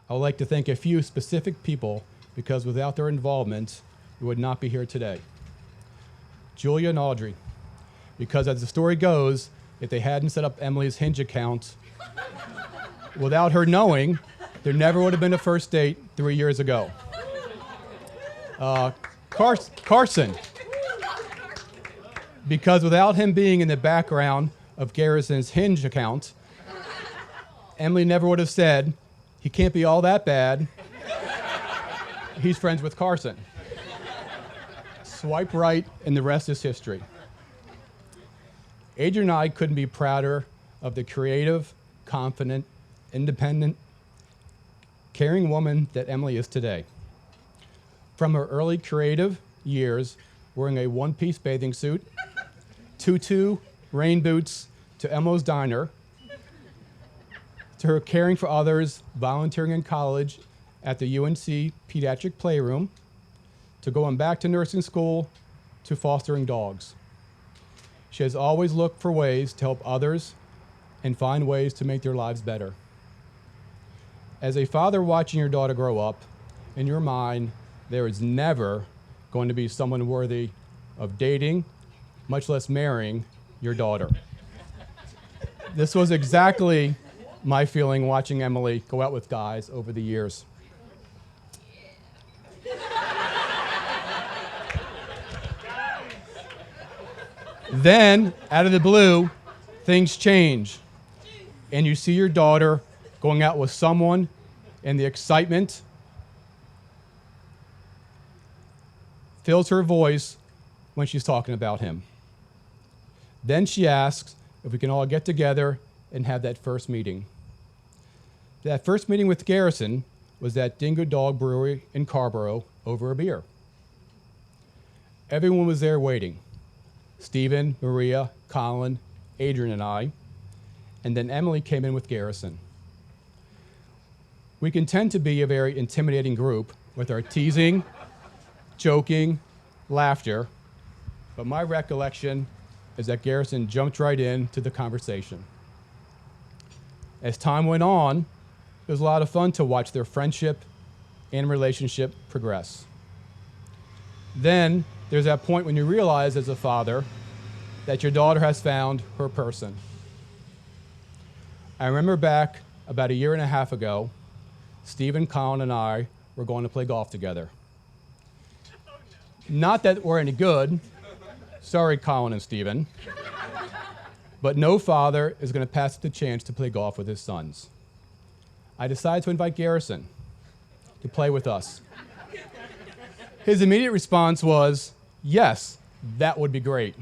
I would like to thank a few specific people because without their involvement, we would not be here today. Julia and Audrey, because as the story goes, if they hadn't set up Emily's Hinge account, without her knowing, there never would have been a first date 3 years ago. Carson, because without him being in the background of Garrison's Hinge account, Emily never would have said, he can't be all that bad. He's friends with Carson. Swipe right, and the rest is history. Adrian and I couldn't be prouder of the creative, confident, independent, caring woman that Emily is today. From her early creative years, wearing a one-piece bathing suit, tutu, rain boots, to Elmo's Diner, to her caring for others, volunteering in college at the UNC Pediatric Playroom, to going back to nursing school, to fostering dogs. She has always looked for ways to help others and find ways to make their lives better. As a father watching your daughter grow up, in your mind, there is never going to be someone worthy of dating, much less marrying your daughter. This was exactly my feeling watching Emily go out with guys over the years. Then, out of the blue, things change, and you see your daughter going out with someone, and the excitement fills her voice when she's talking about him. Then she asks if we can all get together and have that first meeting. That first meeting with Garrison was at Dingo Dog Brewery in Carborough over a beer. Everyone was there waiting. Stephen, Maria, Colin, Adrian, and I, and then Emily came in with Garrison. We can tend to be a very intimidating group with our teasing, joking, laughter, but my recollection is that Garrison jumped right into the conversation. As time went on, it was a lot of fun to watch their friendship and relationship progress. Then there's that point when you realize as a father that your daughter has found her person. I remember back about a year and a half ago, Stephen, Colin, and I were going to play golf together. Not that we're any good. Sorry, Colin and Stephen. But no father is going to pass up the chance to play golf with his sons. I decided to invite Garrison to play with us. His immediate response was, yes, that would be great.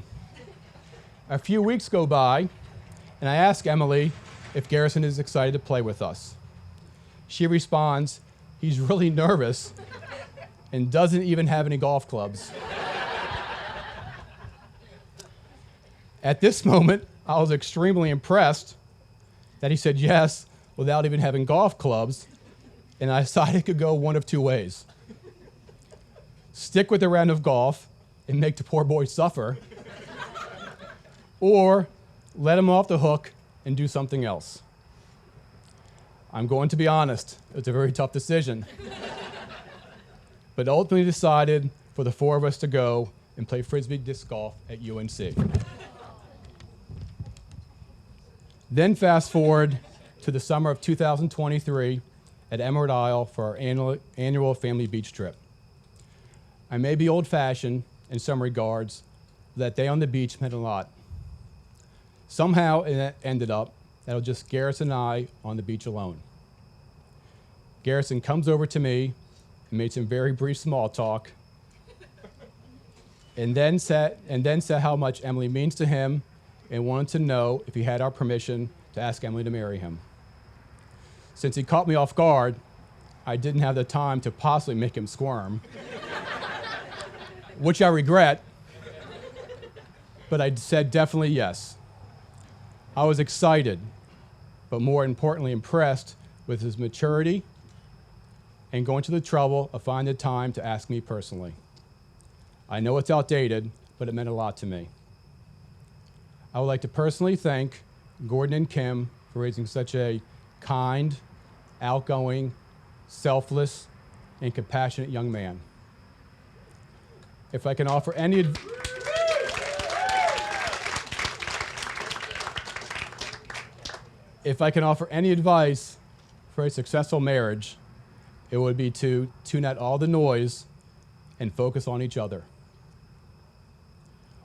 A few weeks go by, and I ask Emily if Garrison is excited to play with us. She responds, he's really nervous and doesn't even have any golf clubs. At this moment, I was extremely impressed that he said yes without even having golf clubs, and I decided it could go one of two ways. Stick with a round of golf and make the poor boy suffer, or let him off the hook and do something else. I'm going to be honest, it's a very tough decision. But ultimately decided for the four of us to go and play Frisbee disc golf at UNC. Then fast forward to the summer of 2023 at Emerald Isle for our annual family beach trip. I may be old-fashioned in some regards, but that day on the beach meant a lot. Somehow it ended up that it was just Garrison and I on the beach alone. Garrison comes over to me and made some very brief small talk, and then said how much Emily means to him and wanted to know if he had our permission to ask Emily to marry him. Since he caught me off guard, I didn't have the time to possibly make him squirm, which I regret, but I said definitely yes. I was excited, but more importantly impressed with his maturity and going to the trouble of finding the time to ask me personally. I know it's outdated, but it meant a lot to me. I would like to personally thank Gordon and Kim for raising such a kind, outgoing, selfless, and compassionate young man. If I can offer any advice for a successful marriage, it would be to tune out all the noise and focus on each other.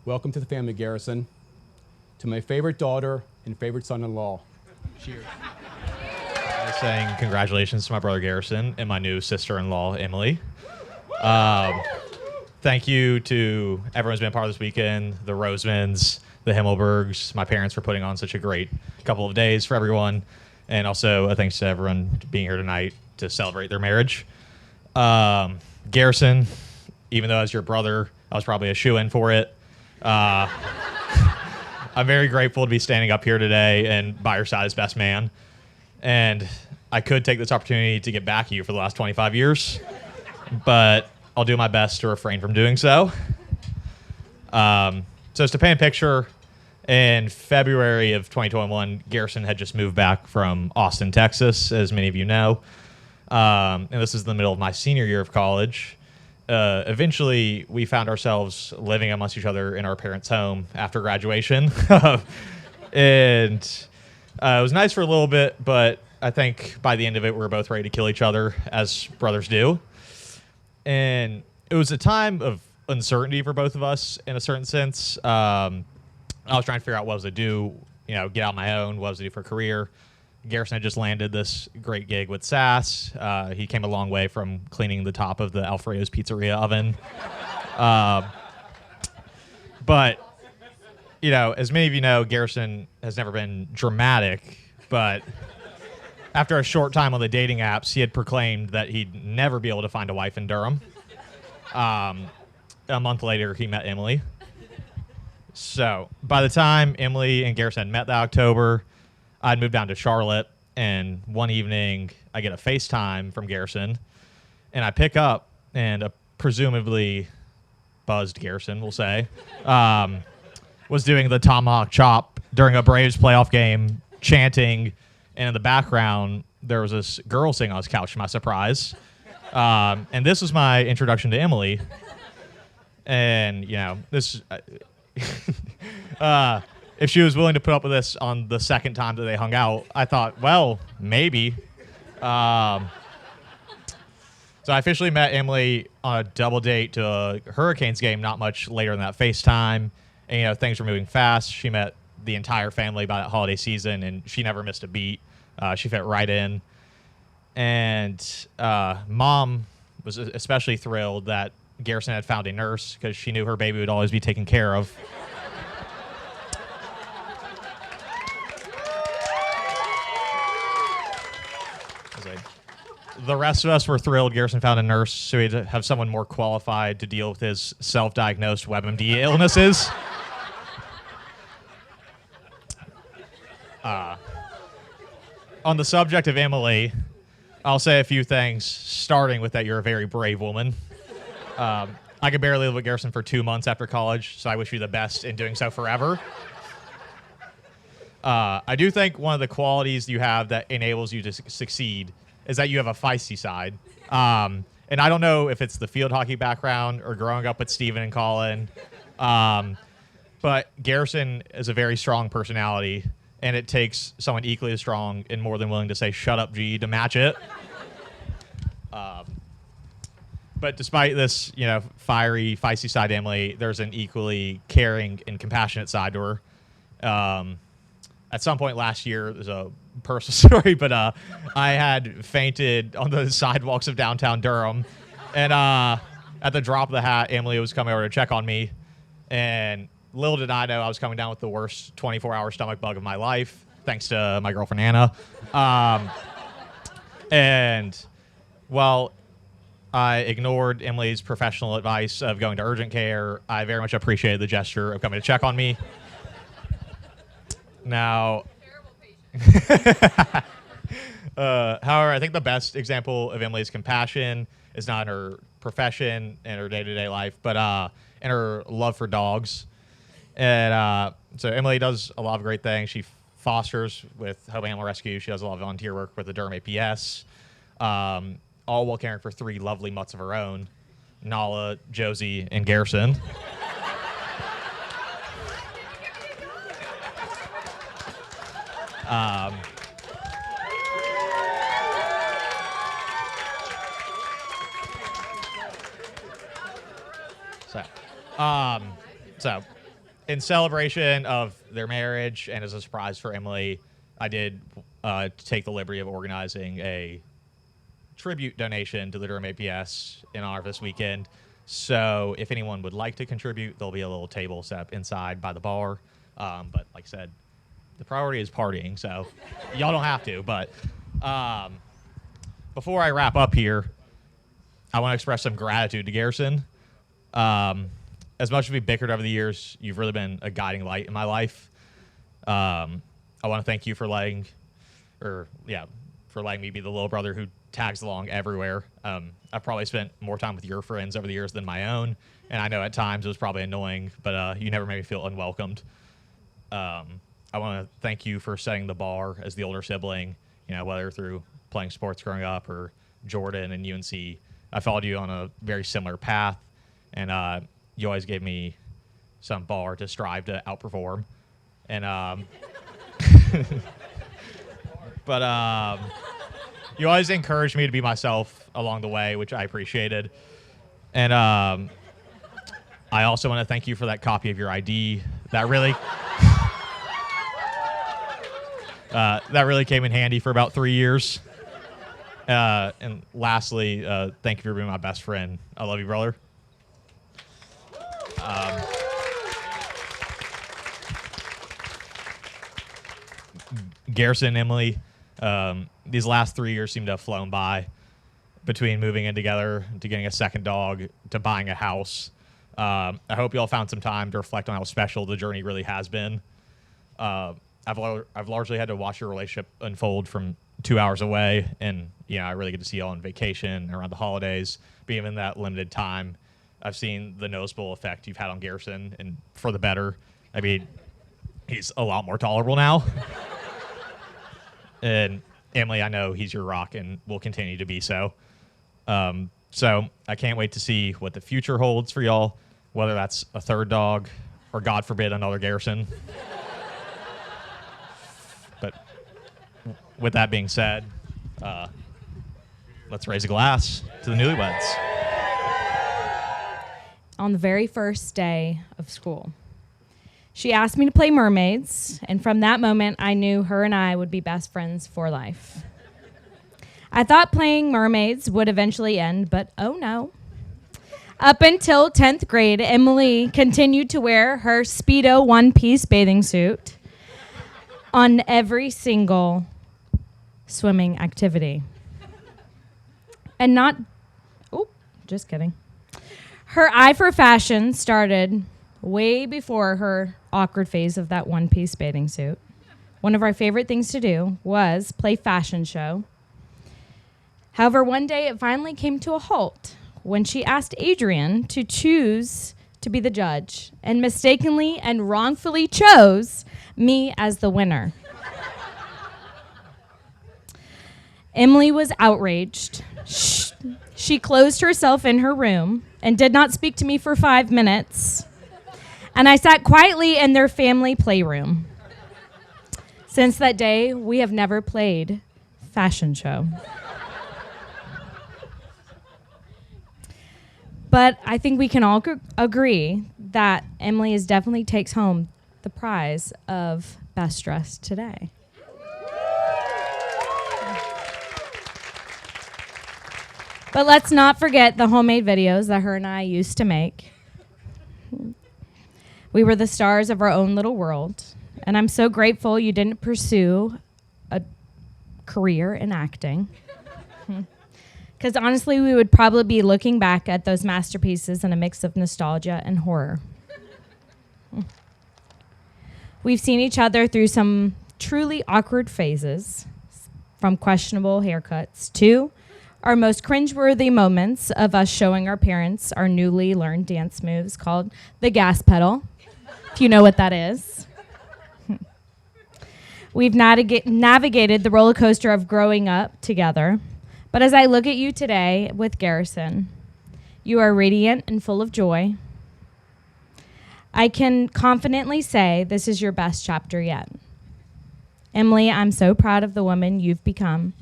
Welcome to the family, Garrison. To my favorite daughter and favorite son-in-law. Cheers. Saying congratulations to my brother Garrison and my new sister-in-law Emily. Thank you to everyone who's been a part of this weekend, the Rosemans, the Himmelbergs, my parents for putting on such a great couple of days for everyone, and also a thanks to everyone being here tonight to celebrate their marriage. Garrison, even though as your brother, I was probably a shoo-in for it. I'm very grateful to be standing up here today and by your side as best man. And I could take this opportunity to get back at you for the last 25 years, but I'll do my best to refrain from doing so. So as to paint a picture, in February of 2021, Garrison had just moved back from Austin, Texas, as many of you know. And this is the middle of my senior year of college. Eventually, we found ourselves living amongst each other in our parents' home after graduation. And it was nice for a little bit, but I think by the end of it, we were both ready to kill each other, as brothers do. And it was a time of uncertainty for both of us, in a certain sense. I was trying to figure out what was to do, get out on my own, what was to do for a career. Garrison had just landed this great gig with SAS. He came a long way from cleaning the top of the Alfredo's Pizzeria oven. But, as many of you know, Garrison has never been dramatic, but after a short time on the dating apps, he had proclaimed that he'd never be able to find a wife in Durham. A month later, he met Emily. So by the time Emily and Garrison had met that October, I'd moved down to Charlotte, and one evening I get a FaceTime from Garrison, and I pick up, and a presumably buzzed Garrison, we'll say, was doing the tomahawk chop during a Braves playoff game, chanting, and in the background, there was this girl sitting on his couch, to my surprise. And this was my introduction to Emily. And, this... if she was willing to put up with this on the second time that they hung out, I thought, well, maybe. So I officially met Emily on a double date to a Hurricanes game not much later than that FaceTime. And, things were moving fast. She met the entire family by that holiday season, and she never missed a beat. She fit right in. And Mom was especially thrilled that Garrison had found a nurse because she knew her baby would always be taken care of. The rest of us were thrilled Garrison found a nurse so he'd have someone more qualified to deal with his self-diagnosed WebMD illnesses. On the subject of Emily, I'll say a few things, starting with that you're a very brave woman. I could barely live with Garrison for 2 months after college, so I wish you the best in doing so forever. I do think one of the qualities you have that enables you to succeed is that you have a feisty side. And I don't know if it's the field hockey background or growing up with Steven and Colin, but Garrison is a very strong personality, and it takes someone equally as strong and more than willing to say, shut up, G, to match it. But despite this, fiery, feisty side to Emily, there's an equally caring and compassionate side to her. At some point last year, there's a personal story, but I had fainted on the sidewalks of downtown Durham. And at the drop of the hat, Emily was coming over to check on me. And little did I know I was coming down with the worst 24-hour stomach bug of my life, thanks to my girlfriend, Anna. And while I ignored Emily's professional advice of going to urgent care, I very much appreciated the gesture of coming to check on me. Now, however, I think the best example of Emily's compassion is not in her profession and her day-to-day life, but in her love for dogs. And so Emily does a lot of great things. She fosters with Home Animal Rescue. She does a lot of volunteer work with the Durham APS. all while caring for 3 lovely mutts of her own, Nala, Josie, and Garrison. So, in celebration of their marriage and as a surprise for Emily, I did take the liberty of organizing a tribute donation to the Durham APS in honor of this weekend. So if anyone would like to contribute, there'll be a little table set up inside by the bar. But like I said, the priority is partying, so y'all don't have to. But before I wrap up here, I want to express some gratitude to Garrison. As much as we've bickered over the years, you've really been a guiding light in my life. I want to thank you for letting me be the little brother who tags along everywhere. I've probably spent more time with your friends over the years than my own, and I know at times it was probably annoying, but you never made me feel unwelcomed. I want to thank you for setting the bar as the older sibling, whether through playing sports growing up or Jordan and UNC. I followed you on a very similar path, and you always gave me some bar to strive to outperform. And but you always encouraged me to be myself along the way, which I appreciated. And I also want to thank you for that copy of your ID. That really that really came in handy for about 3 years. And lastly, thank you for being my best friend. I love you, brother. Garrison and Emily, these last 3 years seem to have flown by, between moving in together to getting a second dog to buying a house. I hope you all found some time to reflect on how special the journey really has been. I've largely had to watch your relationship unfold from 2 hours away, and I really get to see you all on vacation around the holidays. But even that limited time, I've seen the noticeable effect you've had on Garrison, and for the better. I mean, he's a lot more tolerable now. And Emily, I know he's your rock and will continue to be so. So I can't wait to see what the future holds for y'all, whether that's a third dog or, God forbid, another Garrison. But with that being said, let's raise a glass to the newlyweds. On the very first day of school, she asked me to play mermaids, and from that moment, I knew her and I would be best friends for life. I thought playing mermaids would eventually end, but oh no. Up until 10th grade, Emily continued to wear her Speedo one-piece bathing suit on every single swimming activity. And just kidding. Her eye for fashion started way before her awkward phase of that one-piece bathing suit. One of our favorite things to do was play fashion show. However, one day it finally came to a halt when she asked Adrian to choose to be the judge and mistakenly and wrongfully chose me as the winner. Emily was outraged. She closed herself in her room and did not speak to me for 5 minutes. And I sat quietly in their family playroom. Since that day, we have never played fashion show. But I think we can all agree that Emily definitely takes home the prize of best dressed today. But let's not forget the homemade videos that her and I used to make. We were the stars of our own little world, and I'm so grateful you didn't pursue a career in acting. Because honestly, we would probably be looking back at those masterpieces in a mix of nostalgia and horror. We've seen each other through some truly awkward phases, from questionable haircuts to our most cringeworthy moments of us showing our parents our newly learned dance moves called the gas pedal, if you know what that is. We've navigated the roller coaster of growing up together, But as I look at you today with Garrison, you are radiant and full of joy. I can confidently say this is your best chapter yet. Emily, I'm so proud of the woman you've become.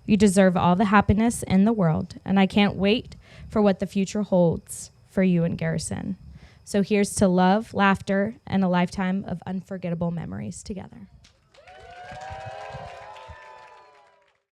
You deserve all the happiness in the world, and I can't wait for what the future holds for you and Garrison. So here's to love, laughter, and a lifetime of unforgettable memories together.